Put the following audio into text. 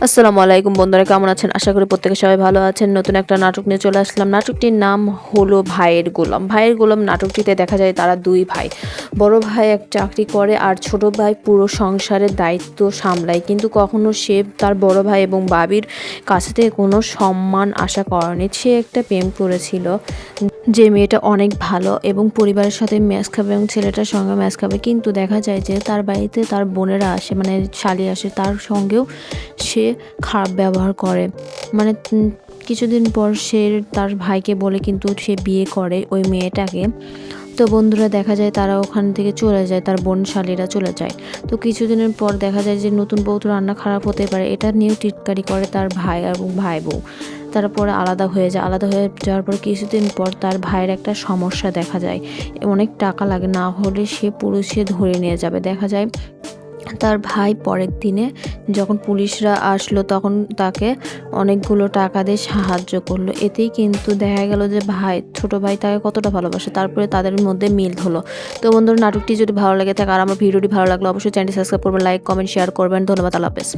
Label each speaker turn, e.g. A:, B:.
A: আসসালামু আলাইকুম বন্ধুরা, কেমন আছেন? আশা করি প্রত্যেকে সবাই ভালো আছেন। নতুন একটা নাটক নিয়ে চলে আসলাম। নাটকটির নাম হলো ভাইয়ের গোলাম। ভাইয়ের গোলাম নাটকটিতে দেখা যায় তারা দুই ভাই। বড় ভাই এক চাকরি করে আর ছোট ভাই পুরো সংসারের দায়িত্ব সামলায়, কিন্তু কখনো সে তার বড় ভাই এবং বাবির কাছ থেকে কোনো সম্মান আশা করেনি। সে একটা প্রেম করেছিল যে মেয়েটা অনেক ভালো এবং পরিবারের সাথে ম্যাচ খাবে এবং ছেলেটার সঙ্গে ম্যাচ খাবে, কিন্তু দেখা যায় যে তার বাড়িতে তার বোনেরা আসে, মানে শালি আসে, তার সঙ্গেও সে খারাপ ব্যবহার করে। মানে কিছুদিন পর সে তার ভাইকে বলে কিন্তু সে বিয়ে করে ওই মেয়েটাকে। তো বন্ধুরা দেখা যায় তারা ওখান থেকে চলে যায়, তার বোন শালীরা চলে যায়। তো কিছুদিনের পর দেখা যায় যে নতুন বউ তো রান্না খারাপ হতে পারে, এটা নিয়েও টিটকারি করে তার ভাই এবং ভাই বউ। তারপরে আলাদা হয়ে যায়। আলাদা হয়ে যাওয়ার পর কিছুদিন পর তার ভাইয়ের একটা সমস্যা দেখা যায়, অনেক টাকা লাগে, না হলে সে পুলিশে ধরে নিয়ে যাবে। দেখা যায় তার ভাই পরের দিনে যখন পুলিশরা আসলো তখন তাকে অনেকগুলো টাকা দিয়ে সাহায্য করলো। এতেই কিন্তু দেখা গেল যে ছোট ভাই তাকে কতটা ভালোবাসে, তারপরে তাদের মধ্যে মিল হলো। তো বন্ধুরা, নাটকটি যদি ভালো লাগে থাকে আর আমার ভিডিওটি ভালো লাগলে অবশ্যই চ্যানেলটি সাবস্ক্রাইব করবেন, লাইক কমেন্ট শেয়ার করবেন। ধন্যবাদ, আল্লাহ হাফেজ।